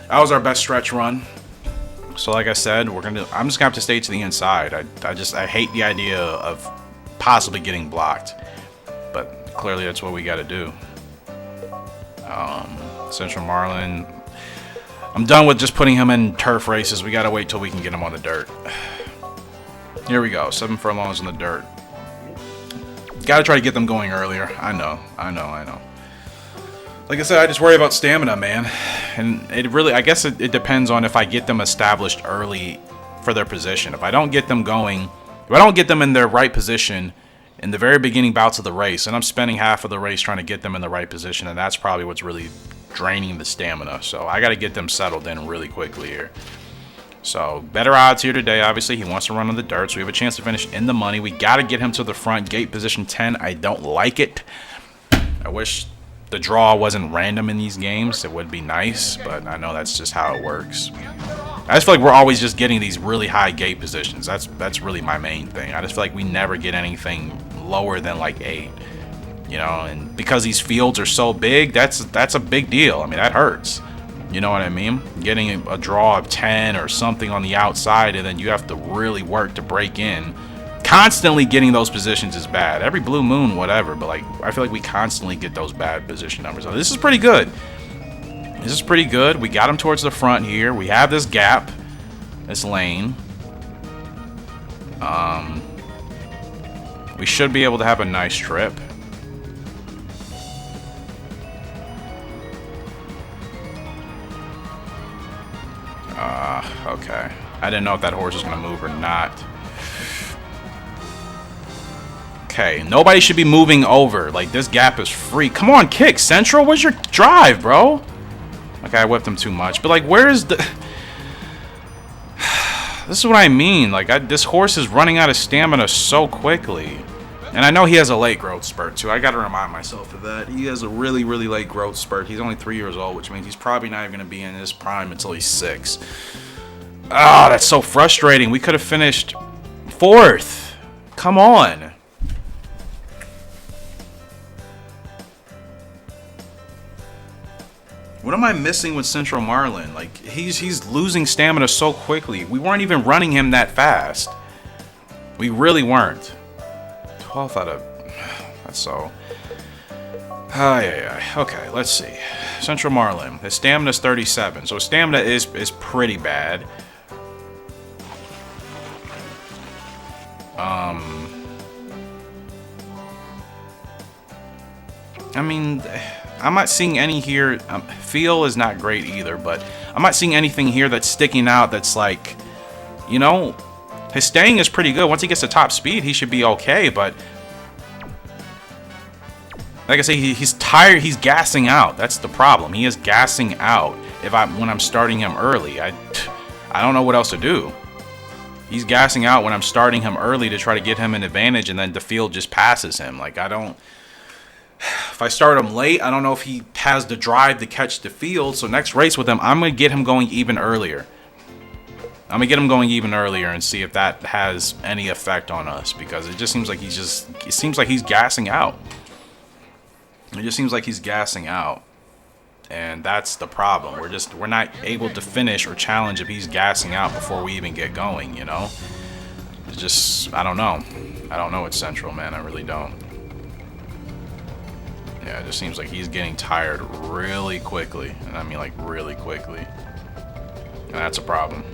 That was our best stretch run. So like I said, I'm just gonna have to stay to the inside. I hate the idea of possibly getting blocked, but clearly that's what we got to do. Central Marlin. I'm done with just putting him in turf races. We gotta wait till we can get him on the dirt. Here we go. 7 furlongs in the dirt. Gotta try to get them going earlier. I know. Like I said, I just worry about stamina, man. And it really, I guess it depends on if I get them established early for their position. If I don't get them going, if I don't get them in their right position in the very beginning bouts of the race, and I'm spending half of the race trying to get them in the right position, and that's probably what's really draining the stamina. So I got to get them settled in really quickly here. So better odds here today. Obviously, he wants to run on the dirt, so we have a chance to finish in the money. We got to get him to the front. Gate position 10. I don't like it. I wish the draw wasn't random in these games. It would be nice, but I know that's just how it works. I just feel like we're always just getting these really high gate positions. That's really my main thing. I just feel like we never get anything lower than like 8. You know, and because these fields are so big, that's a big deal. I mean, that hurts. You know what I mean? Getting a draw of 10 or something on the outside, and then you have to really work to break in. Constantly getting those positions is bad. Every blue moon, whatever, but like I feel like we constantly get those bad position numbers. So this is pretty good. This is pretty good. We got him towards the front here. We have this gap, this lane. We should be able to have a nice trip. Okay. I didn't know if that horse was going to move or not. Okay, nobody should be moving over. Like, this gap is free. Come on, kick. Central, where's your drive, bro? Okay, I whipped him too much. But, like, where's the... This is what I mean. Like, this horse is running out of stamina so quickly. And I know he has a late growth spurt, too. I got to remind myself of that. He has a really, really late growth spurt. He's only 3 years old, which means he's probably not even going to be in his prime until he's 6. Ah, that's so frustrating. We could have finished 4th. Come on. What am I missing with Central Marlin? Like, he's losing stamina so quickly. We weren't even running him that fast. We really weren't. 12 out of... That's so... Okay, let's see. Central Marlin. His stamina's 37. So his stamina is pretty bad. I mean, I'm not seeing any here. Feel is not great either, but I'm not seeing anything here that's sticking out that's like, you know, his staying is pretty good. Once he gets to top speed, he should be okay, but like I say, he's tired. He's gassing out. That's the problem. He is gassing out when I'm starting him early. I don't know what else to do. He's gassing out when I'm starting him early to try to get him an advantage, and then the field just passes him. Like, if I start him late, I don't know if he has the drive to catch the field. So next race with him, I'm going to get him going even earlier. I'm going to get him going even earlier and see if that has any effect on us, because it just seems like he's gassing out. It just seems like he's gassing out. And that's the problem. We're not able to finish or challenge if he's gassing out before we even get going, you know? It's just, I don't know. I don't know it's Central, man. I really don't. Yeah, it just seems like he's getting tired really quickly. And I mean, like, really quickly. And that's a problem.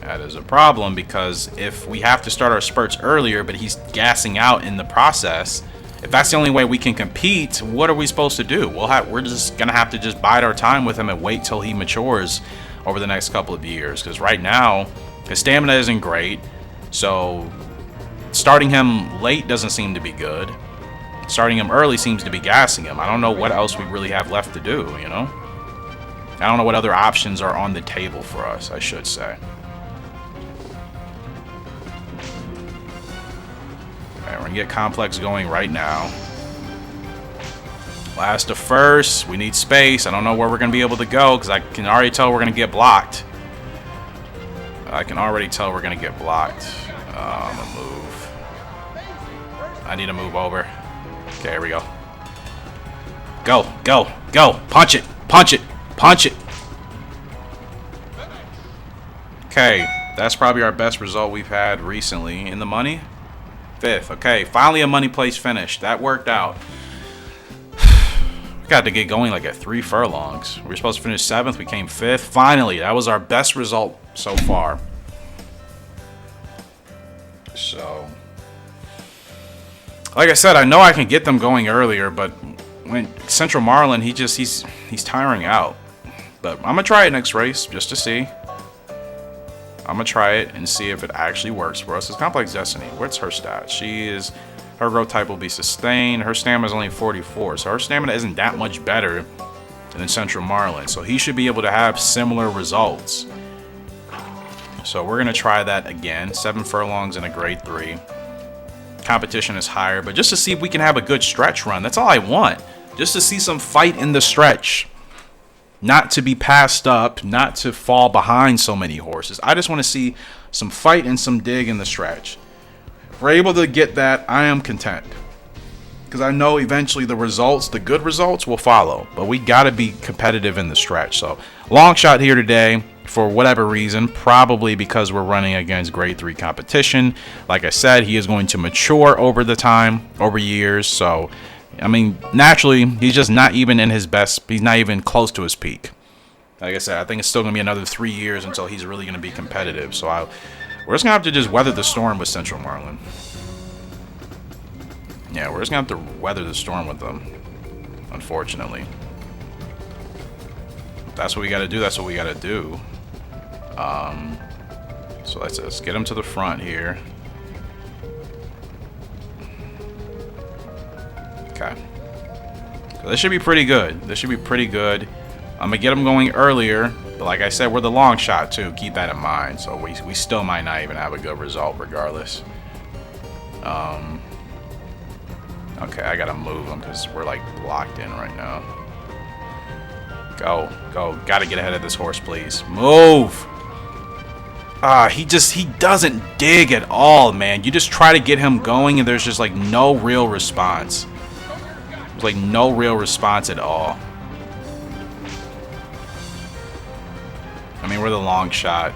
That is a problem, because if we have to start our spurts earlier, but he's gassing out in the process, if that's the only way we can compete, what are we supposed to do? We're just going to have to just bide our time with him and wait till he matures over the next couple of years. Because right now, his stamina isn't great. So starting him late doesn't seem to be good. Starting him early seems to be gassing him. I don't know what else we really have left to do, you know? I don't know what other options are on the table for us, I should say. Alright, we're going to get Complex going right now. Last to first. We need space. I don't know where we're going to be able to go, because I can already tell we're going to get blocked. I can already tell we're going to get blocked. I'm going to move. I need to move over. Okay, here we go. Go, go, go. Punch it, punch it, Punch it. Okay, that's probably our best result we've had recently. In the money? 5th. Okay, finally a money place finish. That worked out. We got to get going like at 3 furlongs. We were supposed to finish 7th. We came 5th. Finally, that was our best result so far. So, like I said, I know I can get them going earlier, but when Central Marlin, he's tiring out. But I'm gonna try it next race just to see. I'm gonna try it and see if it actually works for us. It's Complex Destiny. What's her stat? Her growth type will be sustained. Her stamina is only 44, so her stamina isn't that much better than Central Marlin. So he should be able to have similar results. So we're gonna try that again. 7 furlongs in a grade 3. Competition is higher, but just to see if we can have a good stretch run. That's all I want. Just to see some fight in the stretch. Not to be passed up, not to fall behind so many horses. I just want to see some fight and some dig in the stretch. If we're able to get that, I am content. Because I know eventually the results, the good results, will follow. But we got to be competitive in the stretch. So, long shot here today for whatever reason. Probably because we're running against grade 3 competition. Like I said, he is going to mature over the time, over years. So, I mean, naturally, he's just not even in his best. He's not even close to his peak. Like I said, I think it's still going to be another 3 years until he's really going to be competitive. So we're just going to have to just weather the storm with Central Marlin. Yeah, we're just going to have to weather the storm with them, unfortunately. If that's what we got to do. That's what we got to do. So let's get him to the front here. Okay. So this should be pretty good. This should be pretty good. I'm going to get them going earlier. But like I said, we're the long shot too. Keep that in mind. So we still might not even have a good result regardless. Okay, I got to move them because we're like locked in right now. Go. Got to get ahead of this horse, please. Move. He doesn't dig at all, man. You just try to get him going and there's just like no real response. Like no real response at all. I mean, we're the long shot.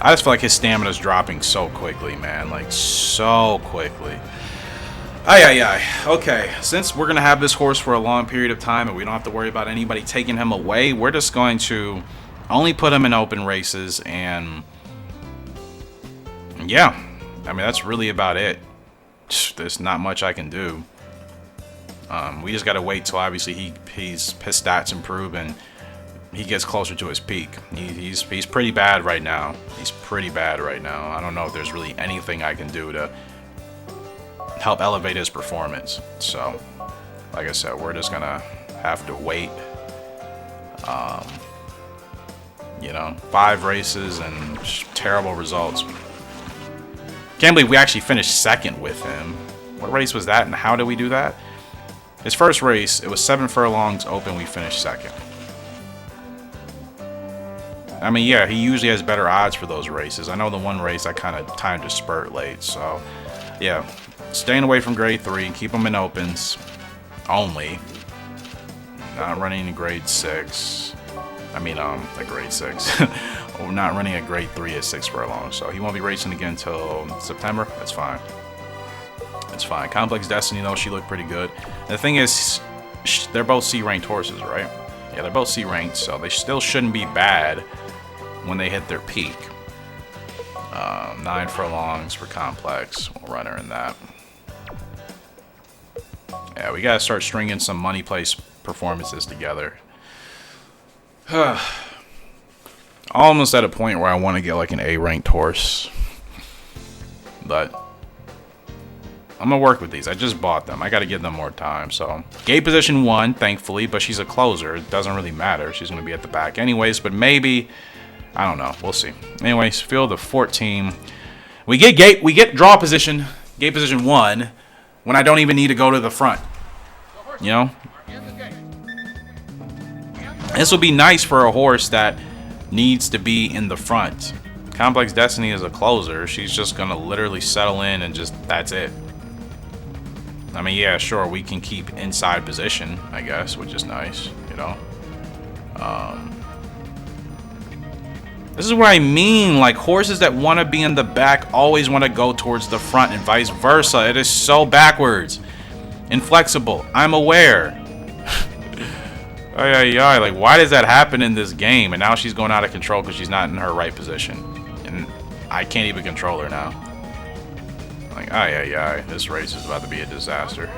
I just feel like his stamina is dropping so quickly, man. Like so quickly. Okay, since we're gonna have this horse for a long period of time and we don't have to worry about anybody taking him away, we're just going to only put him in open races. And yeah, I mean, that's really about it. There's not much I can do. We just got to wait till obviously his stats improve and he gets closer to his peak. He's pretty bad right now. He's pretty bad right now. I don't know if there's really anything I can do to help elevate his performance. So, like I said, we're just gonna have to wait. 5 races and terrible results. Can't believe we actually finished 2nd with him. What race was that and how did we do that? His first race, it was 7 furlongs open, we finished 2nd. I mean, yeah, he usually has better odds for those races. I know the one race I kind of timed to spurt late, so yeah. Staying away from grade 3, keep them in opens only. Not running a grade 6. I mean, a grade 6. We're not running a grade 3 at 6 furlongs, so he won't be racing again until September. That's fine. It's fine. Complex Destiny, though, she looked pretty good. And the thing is, they're both C-ranked horses, right? Yeah, they're both C-ranked, so they still shouldn't be bad when they hit their peak. 9 furlongs for Complex. We'll run her in that. Yeah, we gotta start stringing some money place performances together. Almost at a point where I want to get like an A-ranked horse. But I'm gonna work with these. I just bought them. I gotta give them more time. So gate position 1, thankfully, but she's a closer. It doesn't really matter. She's gonna be at the back anyways, but maybe, I don't know. We'll see. Anyways, field of 14. We get draw position, gate position 1, when I don't even need to go to the front. You know? This will be nice for a horse that needs to be in the front. Complex Destiny is a closer. She's just gonna literally settle in and just, that's it. I mean, yeah, sure, we can keep inside position, I guess, which is nice, you know. This is what I mean. Like, horses that want to be in the back always want to go towards the front and vice versa. It is so backwards. Inflexible. I'm aware. Like, why does that happen in this game? And now she's going out of control because she's not in her right position. And I can't even control her now. Like, this race is about to be a disaster.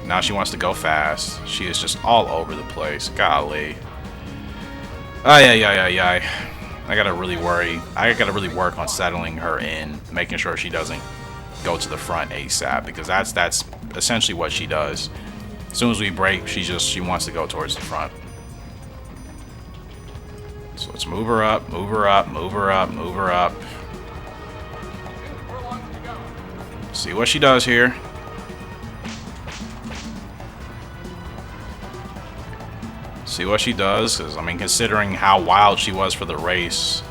Now she wants to go fast. She is just all over the place. Golly. I gotta really worry. I gotta really work on settling her in, making sure she doesn't go to the front ASAP, because that's essentially what she does. As soon as we break, she wants to go towards the front. So let's move her up, move her up, move her up, move her up. See what she does here. See what she does, because I mean, considering how wild she was for the race,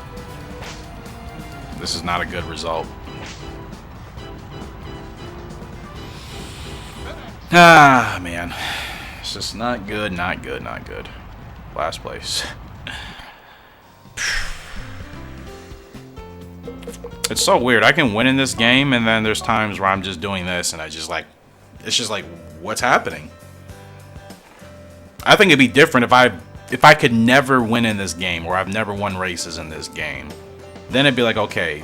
this is not a good result. Ah, man. It's just not good, not good, not good. Last place. It's so weird. I can win in this game, and then there's times where I'm just doing this, and I just like, it's just like, what's happening? I think it'd be different if I could never win in this game, or I've never won races in this game. Then it'd be like, okay,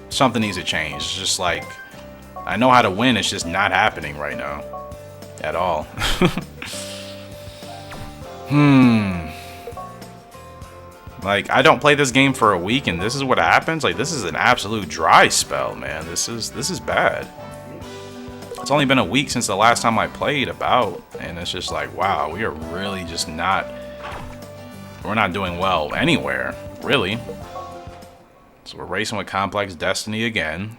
something needs to change. It's just like, I know how to win, it's just not happening right now. At all. Like, I don't play this game for a week and this is what happens? Like, this is an absolute dry spell, man. This is bad. It's only been a week since the last time I played about, and it's just like, wow, we are really just not, we're not doing well anywhere, really. So we're racing with Complex Destiny again.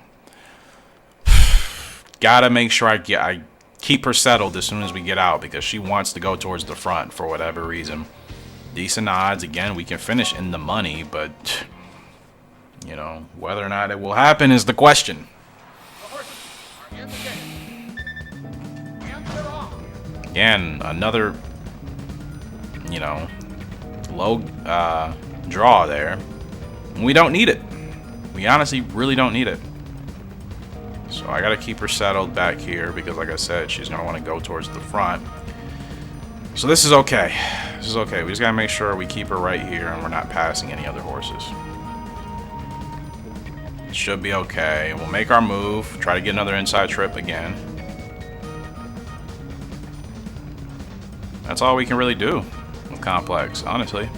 Gotta make sure I keep her settled as soon as we get out, because she wants to go towards the front for whatever reason. Decent odds. Again, we can finish in the money, but, you know, whether or not it will happen is the question. Again, another, you know, low draw there. We don't need it. We honestly really don't need it. So I gotta keep her settled back here, because like I said, she's gonna want to go towards the front. So this is okay. This is okay. We just gotta make sure we keep her right here and we're not passing any other horses. It should be okay. We'll make our move, try to get another inside trip again. That's all we can really do with Complex, honestly.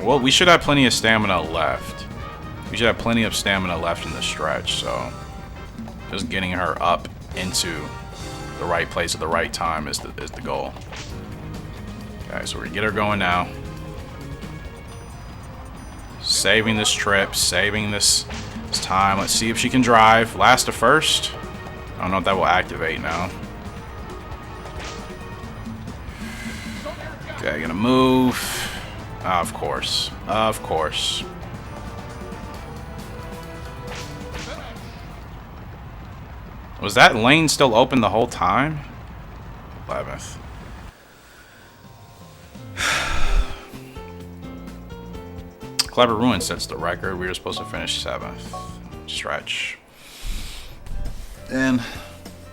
Well, we should have plenty of stamina left. We should have plenty of stamina left in the stretch, so just getting her up into the right place at the right time is the goal. Okay, so we're gonna get her going now. Saving this trip, saving this time. Let's see if she can drive. Last to first. I don't know if that will activate now. Okay, gonna move. Of course. Of course. Was that lane still open the whole time? 11th. Clever Ruin sets the record. We were supposed to finish 7th. Stretch. And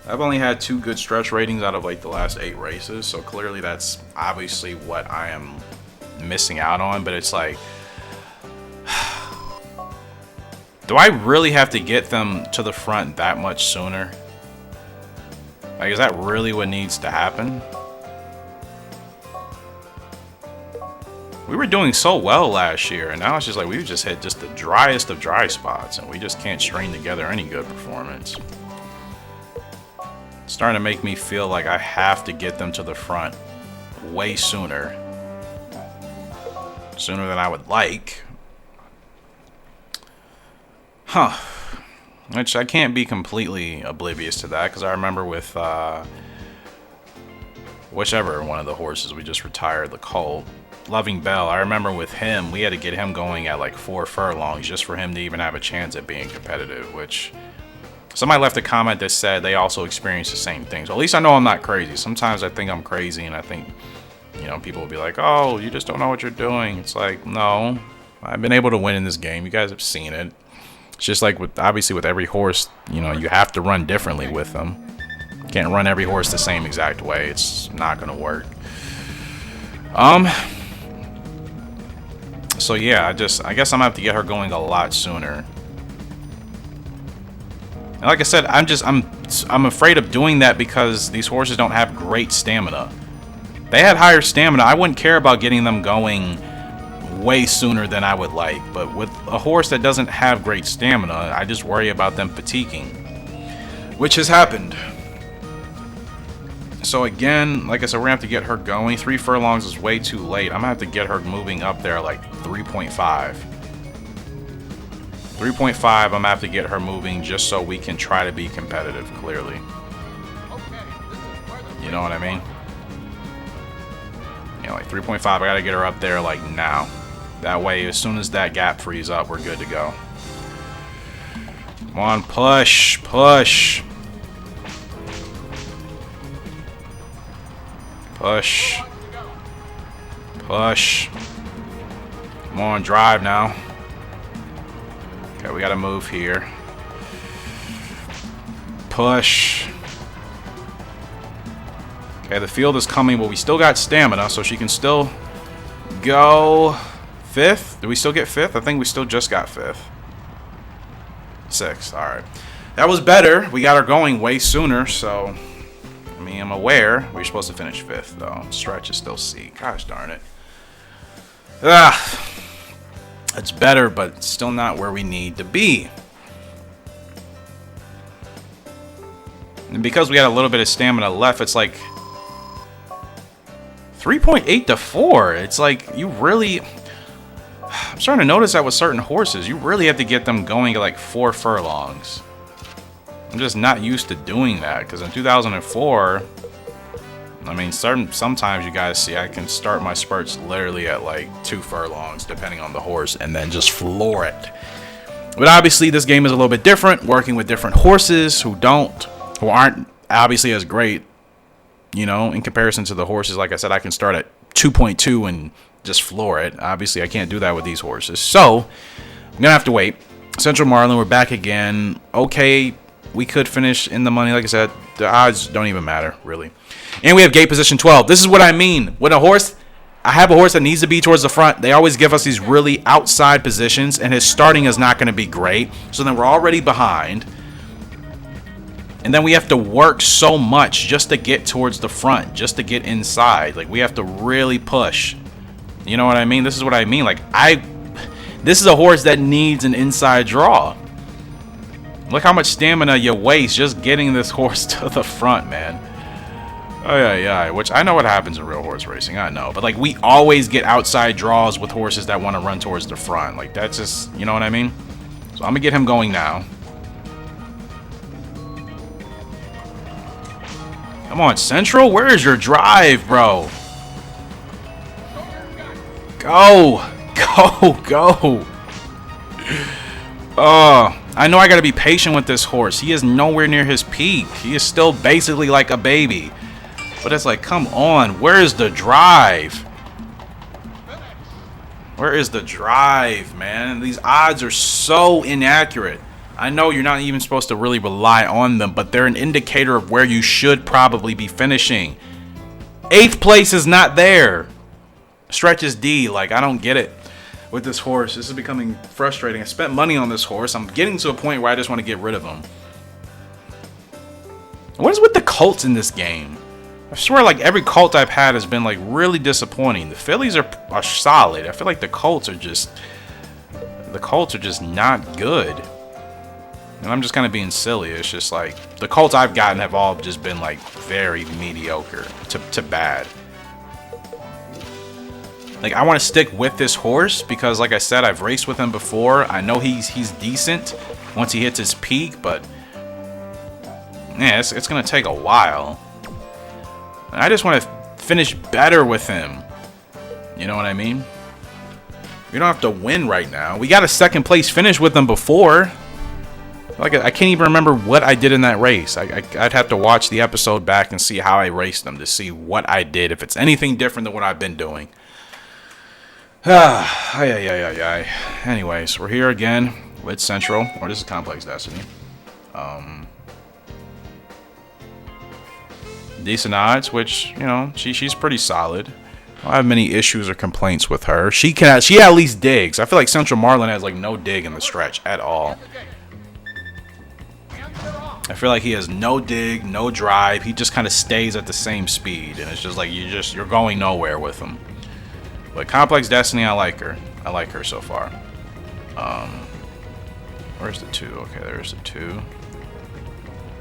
I've only had 2 good stretch ratings out of like the last 8 races, so clearly that's obviously what I am missing out on. But it's like, do I really have to get them to the front that much sooner? Like, is that really what needs to happen? We were doing so well last year, and now it's just like we've just hit just the driest of dry spots, and we just can't string together any good performance. It's starting to make me feel like I have to get them to the front way sooner. Sooner than I would like. Huh. Which I can't be completely oblivious to that, because I remember with whichever one of the horses we just retired, the Colt, Loving Bell. I remember with him, we had to get him going at like 4 furlongs just for him to even have a chance at being competitive, which somebody left a comment that said they also experienced the same thing. So at least I know I'm not crazy. Sometimes I think I'm crazy and I think, you know, people will be like, oh, you just don't know what you're doing. It's like, no, I've been able to win in this game. You guys have seen it. It's just like with, obviously with every horse, you know, you have to run differently with them. You can't run every horse the same exact way. It's not going to work. So yeah, I guess I'm gonna have to get her going a lot sooner. And like I said, I'm afraid of doing that because these horses don't have great stamina. If they had higher stamina, I wouldn't care about getting them going way sooner than I would like. But with a horse that doesn't have great stamina, I just worry about them fatiguing, which has happened. So again, like I said, we're gonna have to get her going. 3 furlongs is way too late. I'm gonna have to get her moving up there like 3.5. 3.5, I'm gonna have to get her moving just so we can try to be competitive, clearly. You know what I mean? You know, like 3.5, I gotta get her up there like now. That way, as soon as that gap frees up, we're good to go. Come on, push, push. Push. Push. Come on, drive now. Okay, we gotta move here. Push. Okay, the field is coming, but we still got stamina, so she can still go 5th. Did we still get 5th? I think we still just got 5th. 6th, alright. That was better. We got her going way sooner, so I mean, I'm aware we're supposed to finish 5th, though. Stretch is still C. Gosh darn it. It's better, but still not where we need to be. And because we got a little bit of stamina left, it's like 3.8 to 4. It's like you really... I'm starting to notice that with certain horses, you really have to get them going at like 4 furlongs. I'm just not used to doing that, because in 2004, I mean, sometimes you guys see I can start my spurts literally at like 2 furlongs, depending on the horse, and then just floor it. But obviously, this game is a little bit different, working with different horses who aren't obviously as great, you know, in comparison to the horses. Like I said, I can start at 2.2 and just floor it. Obviously, I can't do that with these horses, so I'm gonna have to wait. Central Marlin, we're back again. Okay. We could finish in the money. Like I said, the odds don't even matter, really. And we have gate position 12. This is what I mean. When a horse, I have a horse that needs to be towards the front, they always give us these really outside positions, and his starting is not going to be great. So then we're already behind. And then we have to work so much just to get towards the front, just to get inside. Like, we have to really push. You know what I mean? This is what I mean. Like, this is a horse that needs an inside draw. Look how much stamina you waste just getting this horse to the front, man. Oh, yeah, which I know what happens in real horse racing, I know. But, like, we always get outside draws with horses that want to run towards the front. Like, that's just, you know what I mean? So I'm going to get him going now. Come on, Central, where is your drive, bro? Go! Go, go! Oh, I know I gotta be patient with this horse. He is nowhere near his peak. He is still basically like a baby. But it's like, come on, where is the drive? Where is the drive, man? These odds are so inaccurate. I know you're not even supposed to really rely on them, but they're an indicator of where you should probably be finishing. 8th place is not there. Stretch is D. Like, I don't get it with this horse. This is becoming frustrating. I spent money on this horse. I'm getting to a point where I just want to get rid of him. What is with the colts in this game? I swear, like, every colt I've had has been, like, really disappointing. The fillies are solid. I feel like the colts are just not good. And I'm just kind of being silly. It's just like the colts I've gotten have all just been like very mediocre to bad. Like, I want to stick with this horse because, like I said, I've raced with him before. I know he's decent once he hits his peak, but yeah, it's gonna take a while. And I just want to finish better with him. You know what I mean? We don't have to win right now. We got a second place finish with them before. Like, I can't even remember what I did in that race. I'd have to watch the episode back and see how I raced them to see what I did, if it's anything different than what I've been doing. Anyways, we're here again with Central. Or this is Complex Destiny. Decent odds, which, you know, she's pretty solid. I don't have many issues or complaints with her. She at least digs. I feel like Central Marlin has like no dig in the stretch at all. I feel like he has no dig, no drive. He just kind of stays at the same speed, and it's just like you're going nowhere with him. But Complex Destiny, I like her. I like her so far. Where's the 2? Okay, there's the 2.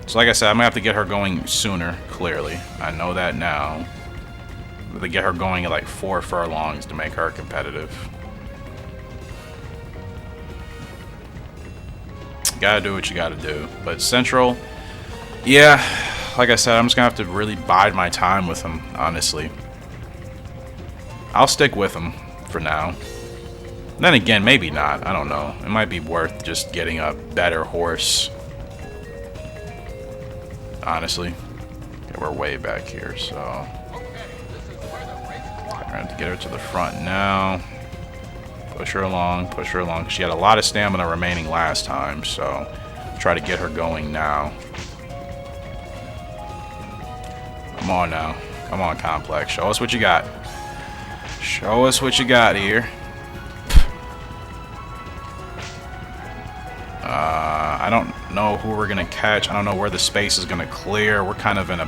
So like I said, I'm gonna have to get her going sooner. Clearly, I know that now. To get her going at like 4 furlongs to make her competitive. Gotta do what you gotta do. But Central, yeah, like I said, I'm just gonna have to really bide my time with him, honestly. I'll stick with him for now. Then again, maybe not. I don't know. It might be worth just getting a better horse. Honestly. Okay, we're way back here, so I have to get her to the front now. Push her along, push her along. She had a lot of stamina remaining last time, so try to get her going now. Come on now. Come on, Complex. Show us what you got. Show us what you got here. I don't know who we're going to catch. I don't know where the space is going to clear. We're kind of in a...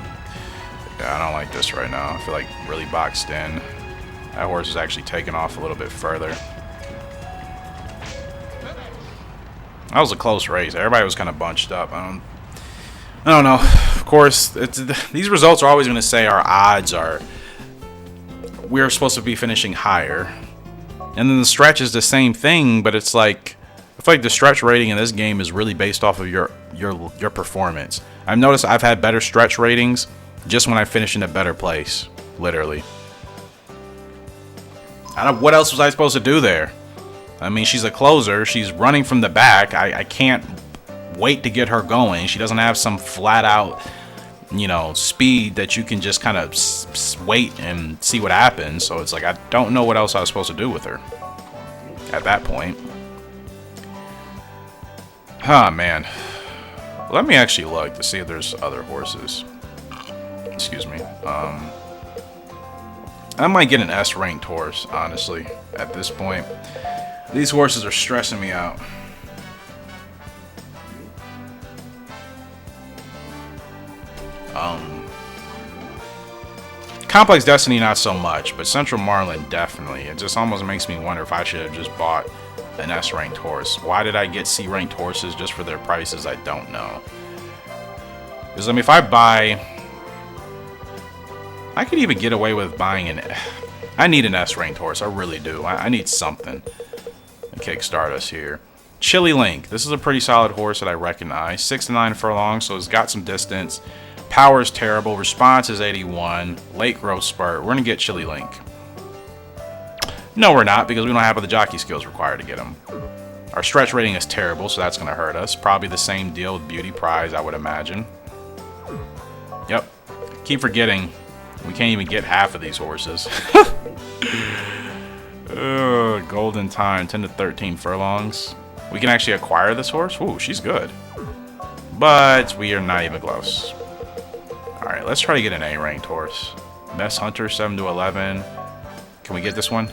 Yeah, I don't like this right now. I feel like really boxed in. That horse is actually taking off a little bit further. That was a close race. Everybody was kind of bunched up. I don't know. Of course, these results are always going to say our odds are... We're supposed to be finishing higher. And then the stretch is the same thing, but it's like... I feel like the stretch rating in this game is really based off of your performance. I've noticed I've had better stretch ratings just when I finish in a better place. Literally. I don't know, what else was I supposed to do there? I mean, she's a closer. She's running from the back. I can't wait to get her going. She doesn't have some flat out, you know, speed that you can just kind of wait and see what happens. So it's like, I don't know what else I was supposed to do with her at that point. Oh, man. Let me actually look to see if there's other horses. Excuse me. I might get an S-ranked horse, honestly, at this point. These horses are stressing me out. Complex Destiny, not so much, but Central Marlin, definitely. It just almost makes me wonder if I should have just bought an S-ranked horse. Why did I get C-ranked horses just for their prices? I don't know. Because, I mean, if I buy... I could even get away with buying an... I need an S-ranked horse. I really do. I need something to kickstart us here. Chili Link. This is a pretty solid horse that I recognize. 6 to 9 furlongs, so it's got some distance. Power is terrible. Response is 81. Late growth spurt. We're going to get Chili Link. No, we're not, because we don't have the jockey skills required to get him. Our stretch rating is terrible, so that's going to hurt us. Probably the same deal with Beauty Prize, I would imagine. Yep. Keep forgetting. We can't even get half of these horses. Golden Time, 10 to 13 furlongs. We can actually acquire this horse? Ooh, she's good. But we are not even close. Alright, let's try to get an A-ranked horse. Mess Hunter, 7 to 11. Can we get this one?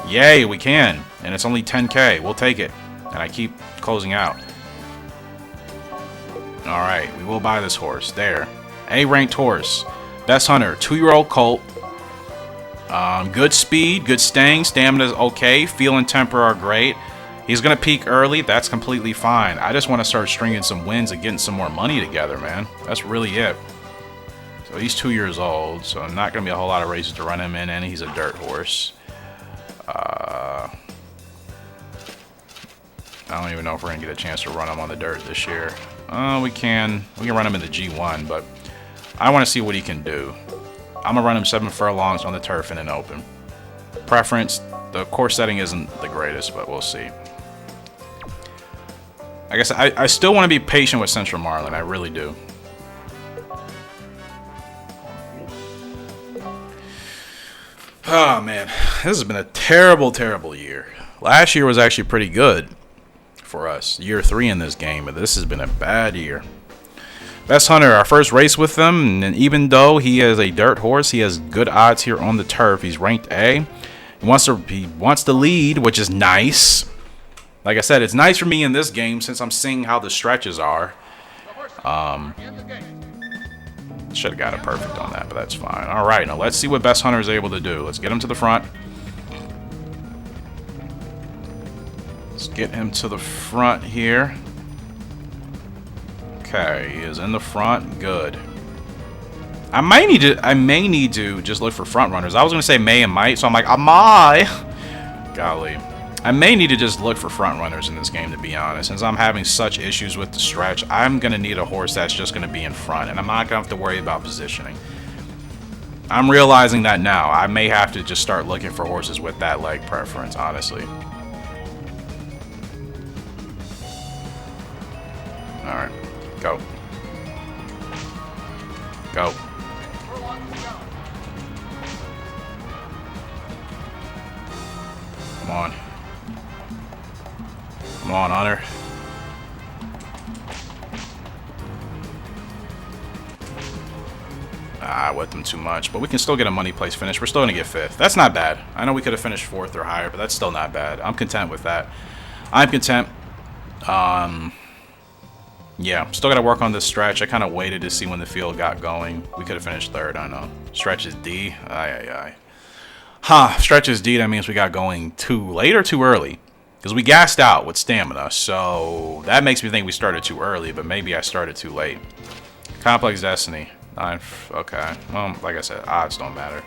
Yay, we can. And it's only 10k. We'll take it. And I keep closing out. Alright, we will buy this horse. There. A-ranked horse. Best Hunter. 2-year-old colt. Good speed. Good staying. Stamina's okay. Feel and temper are great. He's going to peak early. That's completely fine. I just want to start stringing some wins and getting some more money together, man. That's really it. So he's 2 years old. So not going to be a whole lot of races to run him in. And he's a dirt horse. I don't even know if we're going to get a chance to run him on the dirt this year. We can run him in the G1, but I want to see what he can do. I'm going to run him 7 furlongs on the turf in an open. preference. The course setting isn't the greatest, but we'll see. I guess I still want to be patient with Central Marlin. I really do. Oh, man. This has been a terrible, terrible year. Last year was actually pretty good for us. Year 3 in this game, but this has been a bad year. Best Hunter, our first race with them, and even though he is a dirt horse, he has good odds here on the turf. He's ranked A. He wants to lead, which is nice. Like I said, it's nice for me in this game since I'm seeing how the stretches are. Should have got it perfect on that, but that's fine. All right, now let's see what Best Hunter is able to do. Let's get him to the front. Let's get him to the front here. Okay, he is in the front. Good. I may need to just look for front runners. I was gonna say may and might, so I'm like, golly. I may need to just look for front runners in this game, to be honest. Since I'm having such issues with the stretch, I'm going to need a horse that's just going to be in front, and I'm not going to have to worry about positioning. I'm realizing that now. I may have to just start looking for horses with that leg preference, honestly. Alright, go. Go. Come on. Come on, Hunter. I whipped them too much, but we can still get a money place finish. We're still going to get 5th. That's not bad. I know we could have finished 4th or higher, but that's still not bad. I'm content with that. I'm content. Yeah, still got to work on this stretch. I kind of waited to see when the field got going. We could have finished 3rd, I know. Stretch is D. Aye. Stretch is D. That means we got going too late or too early. Because we gassed out with stamina, so that makes me think we started too early, but maybe I started too late. Complex Destiny. 9. Okay. Well, like I said, odds don't matter.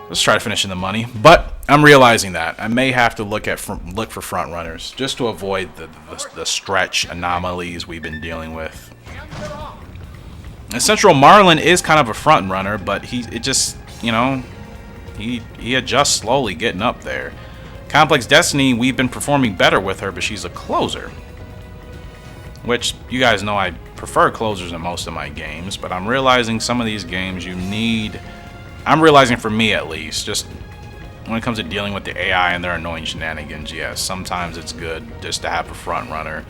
Let's try finishing the money. But I'm realizing that I may have to look for front runners just to avoid the stretch anomalies we've been dealing with. And Central Marlin is kind of a front runner, but he adjusts slowly getting up there. Complex Destiny, we've been performing better with her, but she's a closer. Which, you guys know I prefer closers in most of my games, but I'm realizing some of these games you need... I'm realizing for me at least, just when it comes to dealing with the AI and their annoying shenanigans, yes, sometimes it's good just to have a front runner.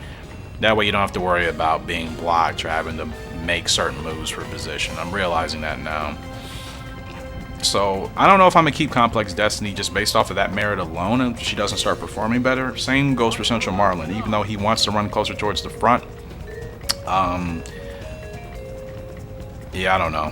That way you don't have to worry about being blocked or having to make certain moves for position. I'm realizing that now. So, I don't know if I'm going to keep Complex Destiny just based off of that merit alone if she doesn't start performing better. Same goes for Central Marlin, even though he wants to run closer towards the front. Yeah, I don't know.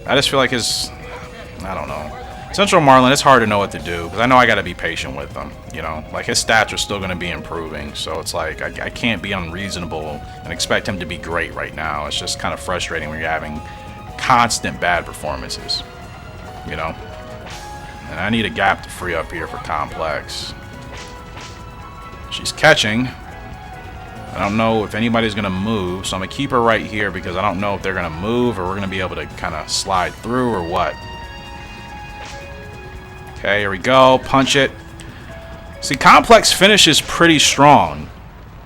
I just feel like I don't know. Central Marlin, it's hard to know what to do, because I know I got to be patient with him, you know? Like, his stats are still going to be improving, so it's like, I can't be unreasonable and expect him to be great right now. It's just kind of frustrating when you're having constant bad performances, you know? And I need a gap to free up here for Complex. She's catching. I don't know if anybody's going to move, so I'm going to keep her right here because I don't know if they're going to move or we're going to be able to kind of slide through or what. Okay, here we go. Punch it. See, Complex finishes pretty strong.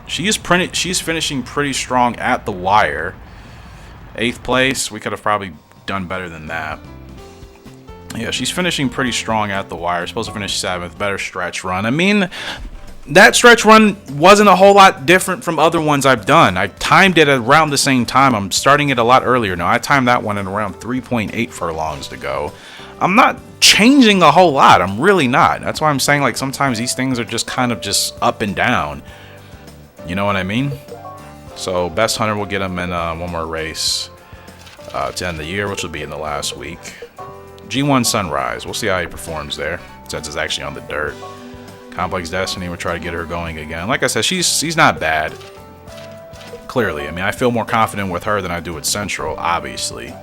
She's finishing pretty strong at the wire. 8th place. We could have probably done better than that. Yeah, she's finishing pretty strong at the wire. Supposed to finish 7th. Better stretch run. I mean, that stretch run wasn't a whole lot different from other ones I've done. I timed it around the same time. I'm starting it a lot earlier now. I timed that one at around 3.8 furlongs to go. I'm not changing a whole lot. I'm really not. That's why I'm saying, like, sometimes these things are just kind of just up and down. You know what I mean? So, Best Hunter will get him in one more race to end the year, which will be in the last week. G1 Sunrise. We'll see how he performs there, since it's actually on the dirt. Complex Destiny, we'll try to get her going again. Like I said, she's not bad. Clearly. I mean, I feel more confident with her than I do with Central, obviously.